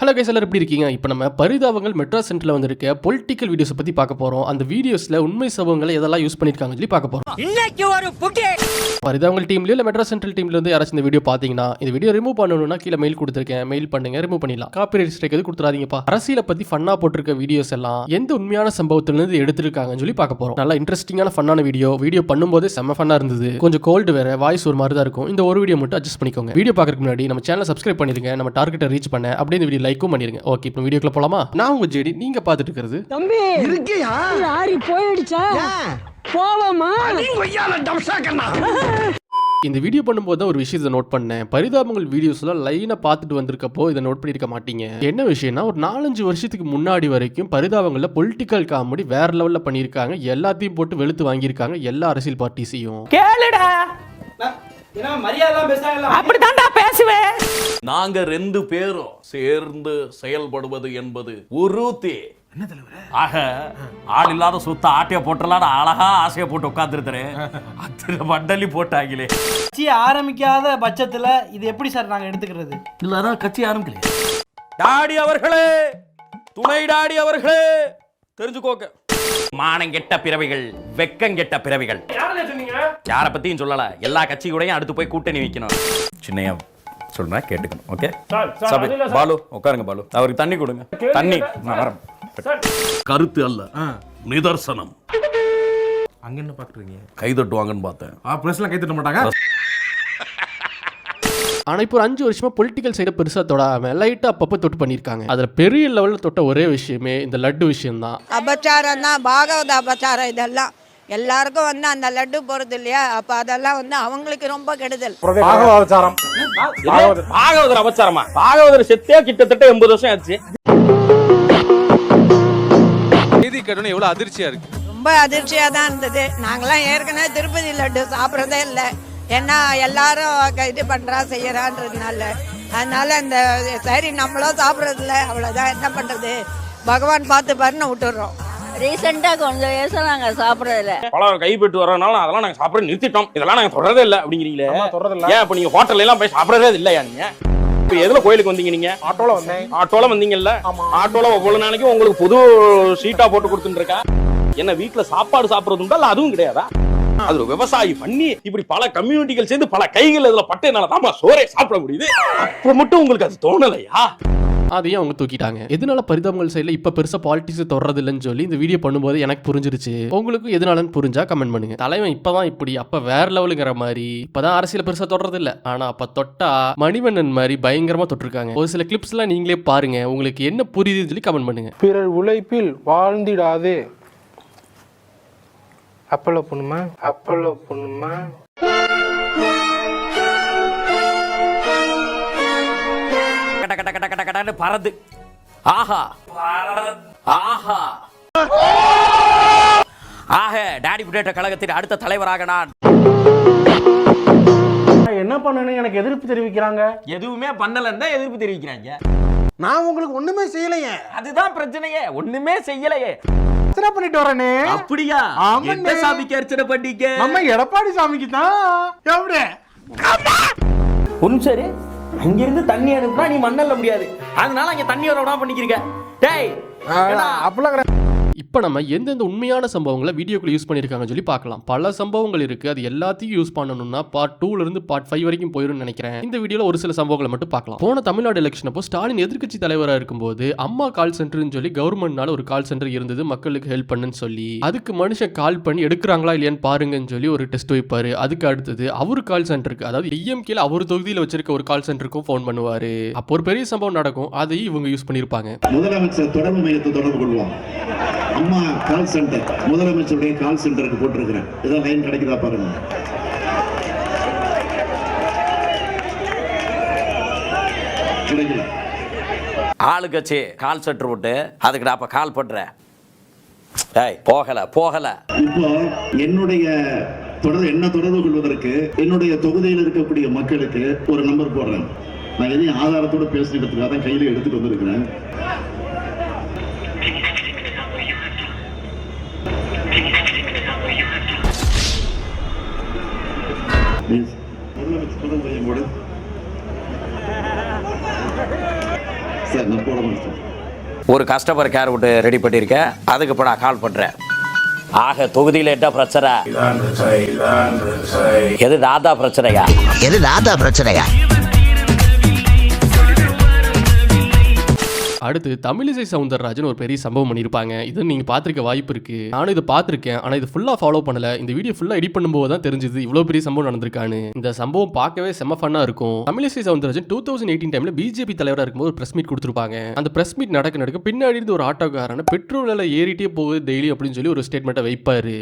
Hello guys, எல்லாரும் எப்படி இருக்கீங்க? இப்போ நம்ம பரிதாபங்கள் மெட்ரோ சென்டரில் வந்திருக்க பொலிட்டிக்கல் வீடியோஸை பற்றி பார்க்க போகிறோம். அந்த வீடியோஸில் உண்மை சம்பவங்களை எதெல்லாம் யூஸ் பண்ணியிருக்காங்கன்னு சொல்லி பார்க்க போகிறோம். இன்னைக்கு ஒரு புட்டி பரிதாபங்கள் டீம்லையோ இல்லை மெட்ரோ சென்ட்ரல் டீம்ல வந்து யாராச்சும் இந்த வீடியோ பார்த்தீங்கன்னா, இந்த வீடியோ ரிமூவ் பண்ணணும்னா கீழே மெயில் கொடுத்துருக்கேன், மெயில் பண்ணுங்க, ரிமூவ் பண்ணிடலாம். காப்பிரைட் ஸ்ட்ரைக் எது கொடுத்துறாதீங்கப்பா. அரசியலை பற்றி ஃபன்னாக போட்டிருக்க வீடியோஸ் எல்லாம் எந்த உண்மையான சம்பவத்திலிருந்து எடுத்திருக்காங்கன்னு சொல்லி பார்க்க போகிறோம். நல்லா இன்ட்ரெஸ்டிங்கான ஃபன்னான வீடியோ பண்ணும்போதே செம்ம ஃபன்னாக இருந்தது. கொஞ்சம் கோல்டு வேற, வாய்ஸ் ஒரு மாதிரி தான் இருக்கும். இந்த ஒரு வீடியோ மட்டும் அட்ஜஸ்ட் பண்ணிக்கோங்க. வீடியோ பார்க்கறதுக்கு முன்னாடி நம்ம சேனலை சப்ஸ்கிரைப் பண்ணிருங்க, நம்ம டார்கெட்டை ரீச் பண்ண அப்படியே இந்த வீடியோ லைக்கும் பண்ணிருங்க. ஓகே, இப்போ வீடியோக்குள்ள போலாமா? நான் உங்க ஜெடி, நீங்க பார்த்துட்டு இருக்கிறது தம்பி இருக்கியா? லாரி போயிடுச்சா? போவோமா? இந்த வீடியோ பண்ணும்போது தான் ஒரு விஷயத்தை நோட் பண்ணேன். பரிதாபங்கள் வீடியோஸ்ல லைனா பார்த்துட்டு வந்திருக்கப்போ இதை நோட் பண்ணிருக்க மாட்டீங்க. என்ன விஷயம்னா, ஒரு 4-5 வருஷத்துக்கு முன்னாடி வரைக்கும் பரிதாபங்கள்ல பொலிட்டிக்கல் காமெடி வேற லெவல்ல பண்ணியிருக்காங்க. எல்லாத்தையும் போட்டு வெளுத்து வாங்கியிருக்காங்க எல்லா அரசியல் பார்ட்டிஸையும். கேளுடா, அப்படித்தான்டா பேசுவேன். நாங்க 2 பேரும் சேர்ந்து செயல்படுவது என்பது உறுதி. ஆக ஆள் இல்லாத சொத்த ஆட்டைய போட்டலாம் அழகா ஆசையை போட்டு உட்கார்ந்துருத்தரு. அத்தனை மண்டலி போட்டாங்களே. கட்சி ஆரம்பிக்காத பட்சத்துல இது எப்படி சார் நாங்க எடுத்துக்கிறது? இல்ல அதான் கட்சி ஆரம்பிக்கல. டாடி அவர்களே, துணை டாடி அவர்களே, தெரிஞ்சுக்கோங்க. மானங்கெட்ட பிறவிகள், வெக்கங்கெட்ட பிறவிகள். யார பத்தியும் சொல்லல, எல்லா கட்சி கூடயும் அடுத்து போய் கூட்டணி வைக்கணும். சின்னையா சொல்றேன், கேட்டுக்கணும். ஓகே சபை பாலு உட்காருங்க. பாலு அவருக்கு தண்ணி கொடுங்க. தண்ணி நான் வரேன். கருத்து அல்ல, நிதர்சனம். அங்க என்ன பாக்குறீங்க? கை தட்டுவாங்கன்னு பார்த்தேன். பிரஸ்ல கை தட்ட மாட்டாங்க. ஆனா இப்போ 5 வருஷமா பொலிட்டிக்கல் சைட பெருசா தொடாம லைட்டா அப்பப்போ தொட்டு பண்ணிருக்காங்க. அதுல பெரிய லெவல்ல தொட்ட ஒரே விஷயமே இந்த லட்டு விஷயம் தான். அபச்சாரம் தான், பாகவத அபச்சாரம். இதெல்லாம் எல்லாருக்கும் வந்து அந்த லட்டு போறது இல்லையா, அப்ப அதெல்லாம் வந்து அவங்களுக்கு ரொம்ப கெடுதல். பாகவதர் அபச்சாரமா? பாகவதர் செத்தே கிட்டத்தட்ட 80 வருஷம் ஆச்சு. செய்தி கேட்டோன்னு எவ்வளவு அதிர்ச்சியா இருக்கு. ரொம்ப அதிர்ச்சியா தான் இருந்தது. நாங்களாம் ஏற்கனவே திருப்பதி லட்டு சாப்பிட்றதே இல்லை. ஏன்னா எல்லாரும் இது பண்றா செய்யறான்றதுனால, அதனால இந்த சரி நம்மளும் சாப்பிட்றது இல்லை, அவ்வளோதான். என்ன பண்றது, பகவான் பார்த்து பாருன்னு விட்டுடுறோம். ரீசெண்டா கொஞ்சம் வருஷம் நாங்க சாப்பிடறதில்ல. பழம் கைப்பட்டு வரனால அதெல்லாம் நாங்க சாப்பிட நிறுத்திட்டோம். இதெல்லாம் நாங்க தொடரதே இல்ல அப்படிங்கிறீங்களே. ஏன் இப்ப நீங்க ஹோட்டல்ல எல்லாம் போய் சாப்பிடறதே இல்லையா? நீங்க இப்ப எதுல கோயிலுக்கு வந்தீங்க? நீங்க ஆட்டோல வந்தேன். ஆட்டோல வந்தீங்கல்ல? ஆட்டோல ஒவ்வொரு நாளைக்கும் உங்களுக்கு புது ஷீட்டா போட்டு கொடுத்துட்டு இருக்கா. என்ன வீட்டுல சாப்பாடு சாப்பிடறது உண்டா? இல்ல அதுவும் கிடையாதா? அது விவசாயி பண்ணி இப்படி பல கம்யூனிட்டிகள் சேர்ந்து பல கைகள் இதுல பட்டேனாலதான் சோறே சாப்பிட முடியுது. அப்ப மட்டும் உங்களுக்கு அது தோணலையா? அதையும் அவங்க தூக்கிட்டாங்க. எதனால பரிதாபங்கள் சைடுல இப்ப பெருசா பாலிடிக்ஸ் தொடர்றது இல்லைன்னு சொல்லி இந்த வீடியோ பண்ணும்போது எனக்கு புரிஞ்சிருச்சு. உங்களுக்கு எதனாலன்னு புரிஞ்சா கமெண்ட் பண்ணுங்க. தலைவன் இப்பதான் இப்படி, அப்ப வேற லெவலுங்கிற மாதிரி. இப்பதான் அரசியல பெருசா தொடர்றது இல்ல, ஆனா அப்ப தொட்டா மணிவண்ணன் மாதிரி பயங்கரமா தொட்டிருக்காங்க. ஒரு சில கிளிப்ஸ் எல்லாம் நீங்களே பாருங்க, உங்களுக்கு என்ன புரியுதுன்னு சொல்லி கமெண்ட் பண்ணுங்க. பிறர் உழைப்பில் வாழ்ந்திடாதே. அப்பள பொண்ணுமா, அப்பள பொண்ணுமா. பறந்து ஆஹா ஆஹா ஆக டாடி புட்டேட்டோ கழகத்தின் அடுத்த தலைவராக நான் என்ன பண்ணணும் எனக்கு எதிர்ப்பு தெரிவிக்கிறாங்க. எதுவுமே பண்ணலன்னு எதிர்ப்பு தெரிவிக்கிறாங்க. நான் உங்களுக்கு ஒண்ணுமே செய்யலையே. அதுதான் பிரச்சனையே, ஒண்ணுமே செய்யலையே. அர்ச்சனை பண்ணிட்டு வரேனே. அப்படியா? எந்த சாமிக்கு அர்ச்சனை பண்ணீங்க? நம்ம எடப்பாடி சாமிக்கு தான். எப்படி ஒன்னும் சரி, அங்கிருந்து தண்ணி அனுப்புனா நீ மண்ணல்ல முடியாது, அதனால அங்க தண்ணி வர விடாம பண்ணிக்கிறீங்க. டேய் அப்பெல்லாம் இப்போ நம்ம எந்தெந்த உண்மையான சம்பவங்களை வீடியோக்குள்ள யூஸ் பண்ணியிருக்காங்கன்னு சொல்லி பார்க்கலாம். பல சம்பவங்கள் இருக்கு, அது எல்லாத்தையும் யூஸ் பண்ணணும்னா பார்ட் 2ல இருந்து பார்ட் 5 வரைக்கும் போயிடும்னு நினைக்கிறேன். இந்த வீடியோல ஒரு சில சம்பவங்களை மட்டும் பார்க்கலாம். போன தமிழ்நாடு எலெக்ஷன் அப்போ ஸ்டாலின் எதிர்க்கட்சி தலைவராக இருக்கும்போது அம்மா கால் சென்டர்னு சொல்லி கவர்மெண்ட்னால ஒரு கால் சென்டர் இருந்தது, மக்களுக்கு ஹெல்ப் பண்ணுன்னு சொல்லி. அதுக்கு மனுஷன் கால் பண்ணி எடுக்கிறாங்களா இல்லையான்னு பாருங்கன்னு சொல்லி ஒரு டெஸ்ட் வைப்பாரு. அதுக்கு அடுத்தது அவரு கால் சென்டருக்கு, அதாவது டிஎம்கேல அவர் தொகுதியில் வச்சிருக்க ஒரு கால் சென்டருக்கும் ஃபோன் பண்ணுவாரு. அப்போ ஒரு பெரிய சம்பவம் நடக்கும், அதையும் இவங்க யூஸ் பண்ணியிருப்பாங்க. முதலமைச்சர் தொடர்பு மையத்தை தொடர்பு கொள்வோம். அம்மா கால் சென்டர், முதலமைச்சருடைய கால் சென்டருக்கு போட்டிருக்கிறேன். இதான் லைன் கிடைக்குதா பாருங்க. ஆளுங்கட்சி கால் சென்டர் விட்டு அதுக்கு நான் கால் பண்றேன். போகல போகல. இப்போ என்னுடைய என்ன தொடர்பு கொள்வதற்கு என்னுடைய தொகுதியில் இருக்கக்கூடிய மக்களுக்கு ஒரு நம்பர் போடுறேன். நான் எதையும் ஆதாரத்தோட பேசுறதுக்காக தான் கையில எடுத்துட்டு வந்திருக்கிறேன். சார் நான் போட மாட்டேன். ஒரு கஸ்டமர் கேர் விட்டு ரெடி பண்ணியிருக்கேன், அதுக்கு இப்போ நான் கால் பண்ணுறேன். ஆக தொகுதியில் என்ன பிரச்சனை? எது தாத்தா பிரச்சனையா? அடுத்து தமிழிசை சவுந்தரராஜன் ஒரு பெரிய சம்பவம் பண்ணியிருப்பாங்க. இது நீங்க பார்த்திருக்க வாய்ப்பு இருக்கு. நானும் இதை பார்த்திருக்கேன், ஆனா இது ஃபுல்லா ஃபாலோ பண்ணல. இந்த வீடியோ ஃபுல்லா எடிட் பண்ணும்போது தான் தெரிஞ்சது இவ்வளவு பெரிய சம்பவம் நடந்திருக்கான்னு. இந்த சம்பவம் பார்க்கவே செம்ம ஃபன்னா இருக்கும். தமிழிசை சவுந்தரராஜன் 2018 டைம்ல பிஜேபி தலைவராக இருக்கும்போது ஒரு பிரஸ் மீட் கொடுத்துருப்பாங்க. அந்த பிரஸ் மீட் நடக்க பின்னாடி இருந்து ஒரு ஆட்டோக்காரன பெட்ரோல் விலை ஏறிட்டே போகுது டெய்லி அப்படின்னு சொல்லி ஒரு ஸ்டேட்மெண்ட்டை வைப்பாரு.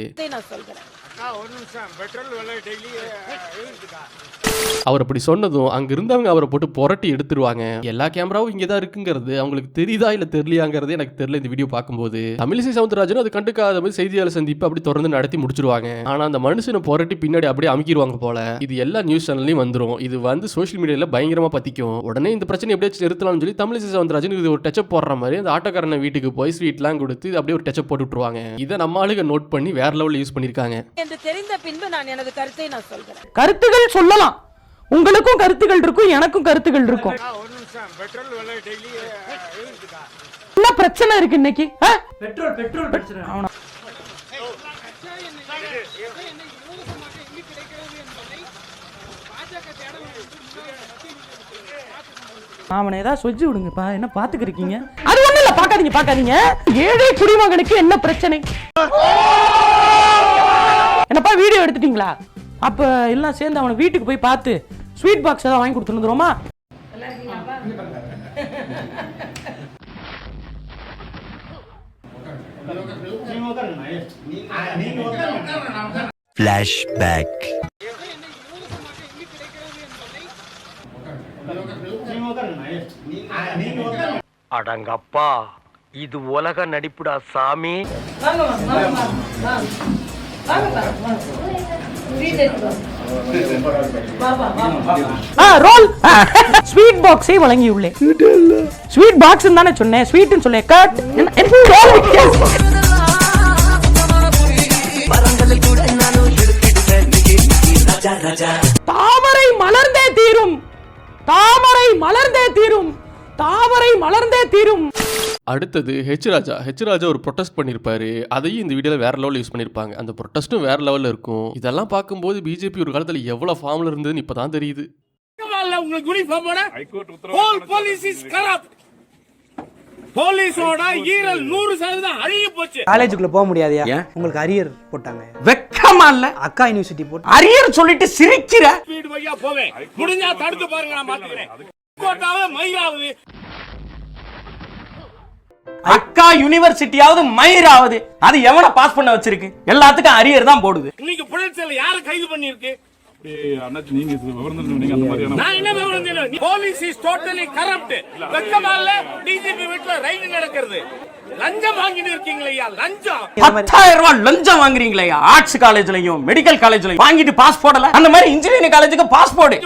அவர் அப்படி சொன்னதும் அங்க இருந்தவங்க அவரை போட்டு புரட்டி எடுத்துருவாங்க. எல்லா கேமராவும் இங்கதான் இருக்குங்கிறது அவங்களுக்கு தெரியுதா இல்ல தெரியலையாங்கிறது எனக்கு தெரியல. இந்த வீடியோ பார்க்கும்போது தமிழிசை சவுந்தரராஜன் அது கண்டுக்காத மாதிரி செய்தியாளர் சந்திப்பு அப்படி தொடர்ந்து நடத்தி முடிச்சிருவாங்க. ஆனா அந்த மனுஷனை புரட்டி பின்னாடி அப்படியே அமுக்கிடுவாங்க போல. இது எல்லா நியூஸ் சேனல்லையும் வந்துரும். இது வந்து சோஷியல் மீடியால பயங்கரமா பத்திக்கும். உடனே இந்த பிரச்சனை எப்படியாச்சும் நிறுத்தலாம்னு சொல்லி தமிழிசை சவுந்தரராஜன் இது ஒரு டச்சப் போடுற மாதிரி அந்த ஆட்டோக்காரன வீட்டுக்கு போய் ஸ்வீட்லாம் கொடுத்து அப்படியே ஒரு டச்சப் போட்டு விட்டுருவாங்க. இதை நம்ம ஆளுங்க நோட் பண்ணி வேற லெவலில் யூஸ் பண்ணிருக்காங்க. என்று தெரிந்த பின்பு நான் எனது கருத்தை நான் சொல்கிறேன். கருத்துகள் சொல்லலாம், உங்களுக்கும் கருத்துகள் இருக்கும், எனக்கும் கருத்துகள் இருக்கும். என்ன பிரச்சனை இருக்கு இன்னைக்கு? பெட்ரோல் பிரச்சனை. அவனை ஏதாவது சொல்லி விடுங்கப்பா, என்ன பாத்துக்கிறீங்க? அது ஒண்ணு இல்ல, பாக்காதீங்க. ஏழை குடிமகனுக்கு என்ன பிரச்சனை? என்னப்பா வீடியோ எடுத்துட்டீங்களா? அப்ப எல்லாம் சேர்ந்து அவனை வீட்டுக்கு போய் பார்த்து ஸ்வீட் பாக்ஸ் ஏதாவது வாங்கி கொடுத்துருந்துருமா? ஃபிளாஷ்பேக். அடங்கப்பா, இது உலக நடிப்புடா சாமி. ரோல் ஸ்வீட் பாக்ஸை வழங்கியுள்ளேன். ஸ்வீட் பாக்ஸ் தானே சொன்னேன், ஸ்வீட்னு சொல்ல கட். தாமரை மலர்ந்தே தீரும், தாமரை மலர்ந்தே தீரும், தாமரை மலர்ந்தே தீரும். அடுத்தது ஹெச் ராஜா ஒரு ப்ரொட்டஸ்ட் பண்ணியிருப்பாரு. அதையும் இந்த வீடியோவில் வேற லெவலில் யூஸ் பண்ணியிருப்பாங்க. அந்த ப்ரொட்டஸ்ட்டும் வேற லெவலில் இருக்கும். இதெல்லாம் பார்க்கும்போது பிஜேபி ஒரு காலத்தில் எவ்வளோ ஃபார்மில் இருந்ததுன்னு இப்போ தான் தெரியுது. காலேஜுக்குள்ள போக முடியாதியா? உங்களுக்கு அரியர் போட்டாங்க. வெக்கமா இல்ல? அக்கா யூனிவர்சிட்டி போட்டு அரியர் சொல்லிட்டு சிரிக்கிற. முடிஞ்சா தடுத்து பாருங்க, நான் பாத்துக்கிறேன். அக்கா யூனிவர்சிட்டியாவது மயிராவது அது எவனை பாஸ் பண்ண வச்சிருக்கு? எல்லாத்துக்கும் அரியர் தான் போடுது. இன்னைக்கு புலன்சேல யாரை கைது பண்ணிருக்கு? Police is totally corrupt. வெக்கமா இல்ல? டிஜிபி வீட்ல ரைடு நடக்கிறது. லஞ்சம் வாங்கிட்டு இருக்கீங்களா? லஞ்சம் 10,000 ரூபாய் லஞ்சம் வாங்குறீங்களா? ஆர்ட்ஸ் காலேஜ்லயும் மெடிக்கல் காலேஜ்லயும் வாங்கிட்டு பாஸ் போடல. அந்த மாதிரி இன்ஜினியரிங் காலேஜுக்கு பாஸ்போர்ட்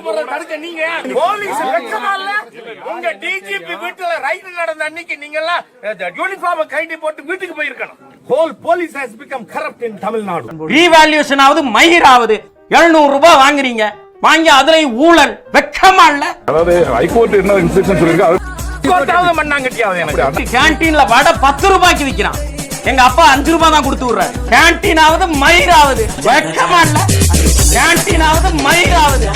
நீங்க போலீஸ் வெக்கமா இல்ல? உங்க டிஜிபி வீட்ல ரைடு நடந்த அன்னைக்கு நீங்க எல்லாம் யூனிஃபார்ம் கைட்டி போட்டு வீட்டுக்கு போயிருக்கணும். Whole police has become corrupt in Tamil Nadu. Revolution ஆவது மயிராவது 700 ரூபாய் வாங்குறீங்க, வாங்கி அதுல ஊழல். வெக்கமா இல்ல? அதாவது ஹைகோர்ட் என்ன இன்ஸ்ட்ரக்ஷன் சொல்லிருக்கு? கேண்டீன்ல வடை 10 ரூபாய்க்கு விக்கிறான். எங்க அப்பா 5 ரூபாய் தான் கொடுத்து விடுறாரு. கேண்டீனாவது மயிராவது. வெக்கமா இல்ல? கேண்டீனாவது மயிராவது.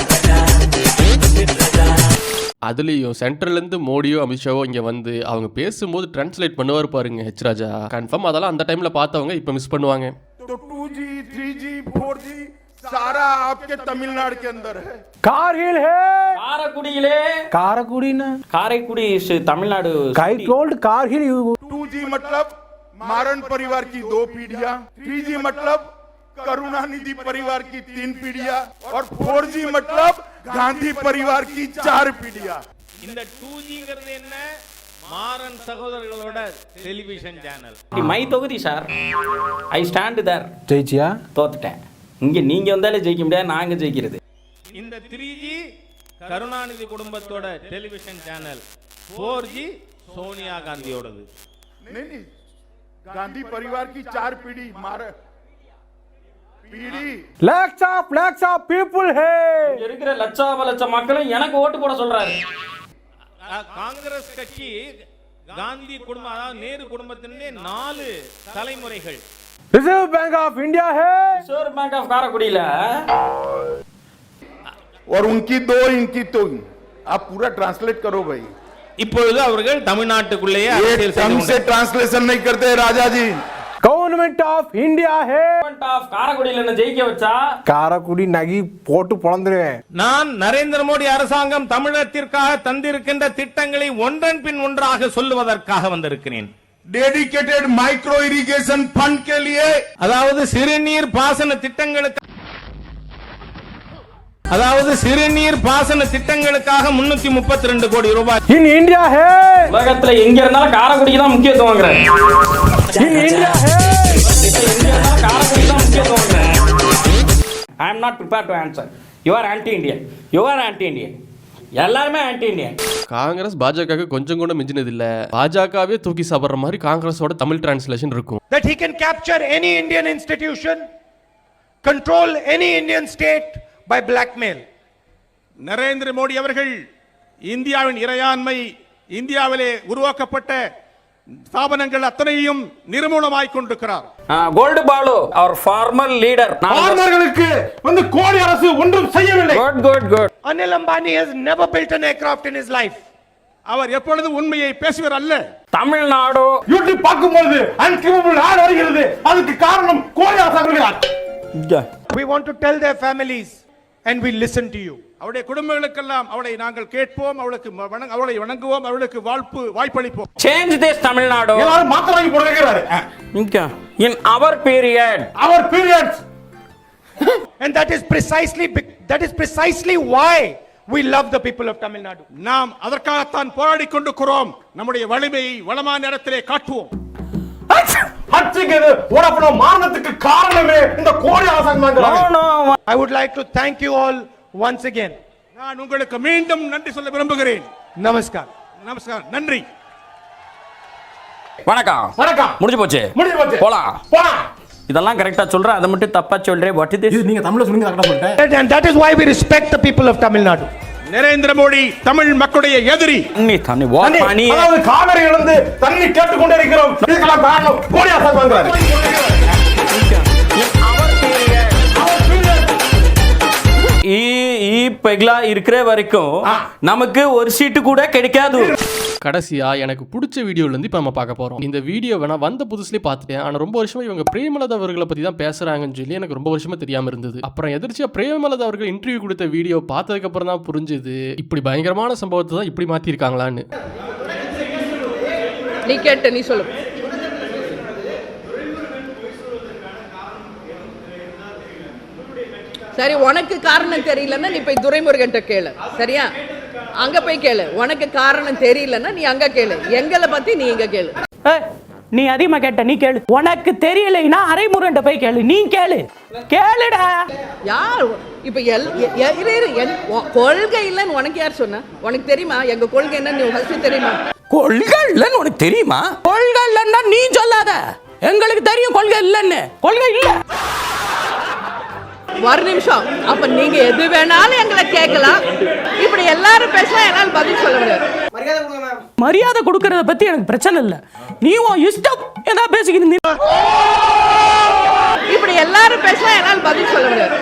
அதுலேயும் சென்ட்ரல்லேருந்து மோடியோ அமித்ஷாவோ இங்கே வந்து அவங்க பேசும்போது டிரான்ஸ்லேட் பண்ணுவார் பாருங்க ஹெச் ராஜா. கன்ஃபார்ம் அதெல்லாம் அந்த டைமில் பார்த்தவங்க இப்போ மிஸ் பண்ணுவாங்க. 2G 3G 4G सारा आपके तमिलनाडु के अंदर है. கார்கில் है. காரைக்குடியிலே. காரைக்குடினா Karaikudi Tamil Nadu. I told Kargil. 2G मतलब मारन परिवार की 2 पीढ़ियां, 3G मतलब करुणानिधि परिवार की 3 पीढ़ियां और 4G मतलब गांधी परिवार की 4 पीढ़ियां. இந்த 2Gங்கிறது என்ன? மாறன் சகோதரர்களோட டெலிவிஷன் சேனல். மை தொகுதி சார். I stand there. ஜெயிச்சியா? தோத்துட்டேன். இங்க நீங்க வந்தாலே ஜெயிக்க முடியாது, நாங்க ஜெயிக்கிறது. இந்த 3G கருணாநிதி குடும்பத்தோட டெலிவிஷன் சேனல், 4G சோனியா காந்தியோடது. नहीं गांधी परिवार की 4 पीढ़ी मारे पीढ़ी lakhs of people है. இங்க இருக்கிற லட்ச மக்களும் எனக்கு ஓட்டு போட சொல்றாரு. காங்கிரஸ் கட்சி காந்தி குடும்பம், அதாவது நேரு குடும்பத்தினுடைய 4 தலைமுறைகள். ரிசர்வ் பேங்க் ஆஃப் இந்தியா है ரிசர்வ் பேங்க் ஆஃப் காரைக்குடியில और उनकी 2 इनकी 3 आप पूरा ट्रांसलेट करो भाई. இப்பொழுது அவர்கள் தமிழ்நாட்டுக்குள்ளேயே அரசியல் செய்து से ट्रांसलेशन नहीं करते राजा जी. கவர்மெண்ட் ஆஃப் இந்தியா है கவர்மெண்ட் ஆஃப் காரைக்குடியில என்ன ஜெயிக்க வச்சா காரைக்குடி நகி போட்டு பொளந்துருவேன். நான் நரேந்திர மோடி அரசாங்கம் தமிழகத்திற்காக தந்திருக்கின்ற திட்டங்களை ஒன்றன் பின் ஒன்றாக சொல்லுவதற்காக வந்திருக்கிறேன். डेडिकेटेड माइक्रो इरिगेशन फंड के लिए, அதாவது சிறுநீர் பாசன திட்டங்களுக்காக 332 கோடி ரூபாய். இன் இந்தியா है உலகத்துல எங்க இருந்தாலும் காரைக்குடிக்கு தான் முக்கியத்துவம் வாங்குறேன். இன் இந்தியா है காரைக்குடிக்கு தான் முக்கியத்துவம் வாங்குறேன். I am not prepared to answer. You are anti-Indian. You are anti-Indian. எல்லாருமே anti-Indian. காங்கிரஸ் பாஜக கொஞ்சம் கூட மிஞ்சினது இல்ல. பாஜகவே தூக்கி சாப்பிடுற மாதிரி காங்கிரஸோட தமிழ் டிரான்ஸ்லேஷன் இருக்கும். That he can capture any Indian institution, control any Indian state by blackmail. Narendra Modi அவர்கள் இந்தியாவின் இறையாண்மை, இந்தியாவிலே உருவாக்கப்பட்ட ஸ்தாபனங்கள் அத்தனையும் நிர்மூலமாய் கொண்டிருக்கிறார். கோல்டு பாலு அவர் ஃபார்மர் லீடர். ஃபார்மர்களுக்கு வந்து கோடி அரசு ஒன்றும் செய்யவில்லை. Good. Anil Ambani has never built an aircraft in his life. அவர் எப்பொழுது உண்மையை பேசுவர் அல்ல. தமிழ்நாடு யூடியூப் பார்க்கும்போது அன்கிரிமினல் ஆட் வருகிறது. அதுக்கு காரணம் கோடி அரசாங்கம். We want to tell their families and we listen to you. அவருடைய குடும்பங்களுக்கெல்லாம் அவளை நாங்கள் கேட்போம், அவளை வணங்குவோம், அவளுக்கு வாய்ப்பளிப்போம். Change this Tamil Nadu. எல்லாரும் மாத்திரை வாங்கி போடுறாரு. In our periods. And that is precisely why we love the people of Tamil Nadu. நாம் அதற்காகத்தான் போராடி கொண்டிருக்கிறோம். நம்முடைய வலிமையை வளமான இடத்திலே காட்டுவோம். மாரணத்துக்கு காரணமே இந்த கோடி அரசாங்கம். I would like to thank you all once again. நான் உங்களுக்கு மீண்டும் நன்றி சொல்ல விரும்புகிறேன். Namaskar. நன்றி. வணக்கம். முடிஞ்சு போச்சு. போலாம். இதெல்லாம் கரெக்டா சொல்றேன், அதை மட்டும் தப்பா சொல்றேன். வாட் இஸ் நீங்க தமிழ்ல சொல்லுங்க, கரெக்டா சொல்லிட்டேன். And that is why we respect the people of Tamil Nadu. Narendra Modi Tamil மக்களுடைய எதிரி. தண்ணி வாட் அதாவது காவிரியில இருந்து தண்ணி கேட்டு கொண்டே இருக்கிறோம். இதுக்கெல்லாம் காரணம் கோடி அரசாங்கம். பெக்லா இருக்கிற வரைக்கும் நமக்கு ஒரு சீட்டு கூட கிடைக்காது. கடைசியா எனக்கு பிடிச்ச வீடியோல இருந்து இப்ப நம்ம பார்க்க போறோம். இந்த வீடியோவை நான் வந்த புதுசுலயே பார்த்துட்டேன். ஆனா ரொம்ப வருஷமா இவங்க பிரேமலதா அவர்களை பத்தி தான் பேசுறாங்கன்னு சொல்லி எனக்கு ரொம்ப வருஷமா தெரியாம இருந்தது. அப்புறம் எதிர்ச்சியா பிரேமலதா அவர்கள் இன்டர்வியூ கொடுத்த வீடியோ பார்த்ததுக்கு அப்புறம் தான் புரிஞ்சுது இப்படி பயங்கரமான சம்பவத்தை தான் இப்படி மாத்தி இருக்காங்களான்னு. நீ கேட்ட, நீ சொல்லு. சரி, உனக்கு காரணம் தெரியலன்னா நீ போய் துரைமுருகன்ட்ட கேளு. சரியா? அங்க போய் கேளு. உனக்கு காரணம் தெரியலன்னா நீ அங்க கேளு. எங்களை பத்தி நீ இங்க கேளு. நீ அதிகமா கேட்ட, நீ கேளு. உனக்கு தெரியலைன்னா அரைமுருகன்ட்ட போய் கேளு. நீ கேளுடா. யார் இப்ப கொள்கை இல்லைன்னு உனக்கு யார் சொன்ன? உனக்கு தெரியுமா எங்க கொள்கை என்னன்னு தெரியுமா? கொள்கை இல்லைன்னு உனக்கு தெரியுமா? கொள்கை இல்லைன்னா நீ சொல்லாத. எங்களுக்கு தெரியும் கொள்கை இல்லைன்னு. கொள்கை இல்ல. ஒரு நிமிஷம். அப்ப நீங்க எது வேணாலும் எங்களை கேட்கலாம். இப்படி எல்லாரும் பேசலாம், என்னால பதில் சொல்ல முடியாது. மரியாதை கொடுக்கறத பத்தி எனக்கு பிரச்சனை இல்ல. நீ உன் இஷ்டம் ஏதா பேசிக்கிட்டு இப்படி எல்லாரும் பேசலாம், என்னால பதில் சொல்ல முடியாது.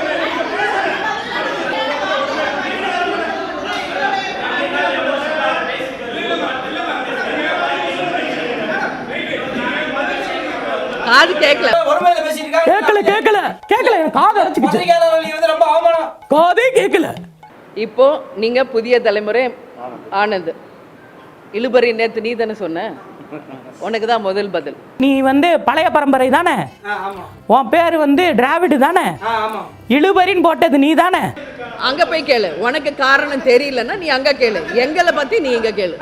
காது கேட்கல. காதே கேட்கல. இப்போ நீங்க புதிய தலைமுறை ஆனது. இழுபறி நேத்து நீ தானே சொன்ன. உனக்கு தான் முதல் பதில். நீ பழைய பரம்பரை தானே? உன் பேரு டிராவிடு தானே? இழுபறின்னு போட்டது நீ தானே? அங்க போய் கேளு. உனக்கு காரணம் தெரியலன்னா நீ அங்க கேளு. எங்களை பத்தி நீ இங்க கேளு.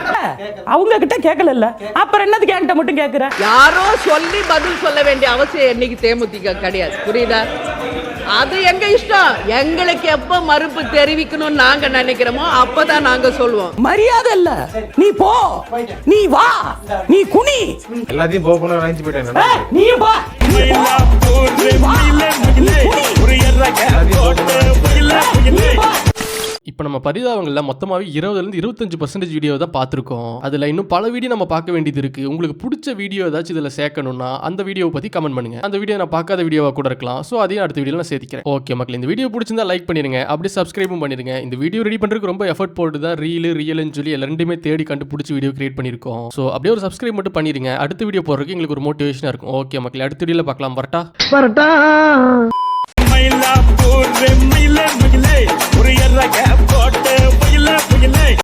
அவங்க கிட்ட கேட்கல, அப்புறம் என்னதுக்கு என்கிட்ட மட்டும் கேட்குற? யாரோ சொல்லி பதில் சொல்ல வேண்டிய அவசியம் என்னைக்கு தேமுதிக கிடையாது. புரியுதா? அது எங்க இஷ்டம். எங்களுக்கு எப்ப மறுப்பு தெரிவிக்கணும்னு நாங்க நினைக்கிறோமோ அப்பதான் நாங்க சொல்லுவோம். மரியாதை இல்ல. நீ போ, நீ வா, நீ குனி. எல்லாத்தையும் போகணும் நினைச்சு போயிட்டேன். நீ வா. இப்ப இப்போ நம்ம பரிதாபங்கள்ல மொத்தமாவே 20-25% வீடியோ தான் பார்த்துருக்கோம். அதுல இன்னும் பல வீடியோ நம்ம பார்க்க வேண்டியது இருக்கு. உங்களுக்கு பிடிச்ச வீடியோ ஏதாச்சும் இதுல சேர்க்கணும்னா அந்த வீடியோவை பத்தி கமெண்ட் பண்ணுங்க. அந்த வீடியோ நான் பார்க்காத வீடியோவா கூட இருக்கலாம். ஸோ அதையும் அடுத்த வீடியோல நான் சேர்த்துக்கிறேன். ஓகே மக்கள், இந்த வீடியோ பிடிச்சிருந்தா லைக் பண்ணிருங்க, அப்படியே சப்ஸ்கிரைபும் பண்ணிருங்க. இந்த வீடியோ ரெடி பண்றதுக்கு ரொம்ப எஃபர்ட் போட்டு தான் ரியல்னு சொல்லி ரெண்டுமே தேடி கண்டுபிடிச்சி வீடியோ கிரியேட் பண்ணிருக்கோம். ஸோ அப்படியே ஒரு சப்ஸ்கிரைப் மட்டும் பண்ணிருங்க. அடுத்த வீடியோ போடுறதுக்கு எங்களுக்கு ஒரு மோட்டிவேஷனா இருக்கும். ஓகே மக்கள், அடுத்த வீடியோல பார்க்கலாம். வரட்டா. மயிலா போடு மயிலே மயிலே ஒரு எர்ரக போட்டு மயிலே மயிலே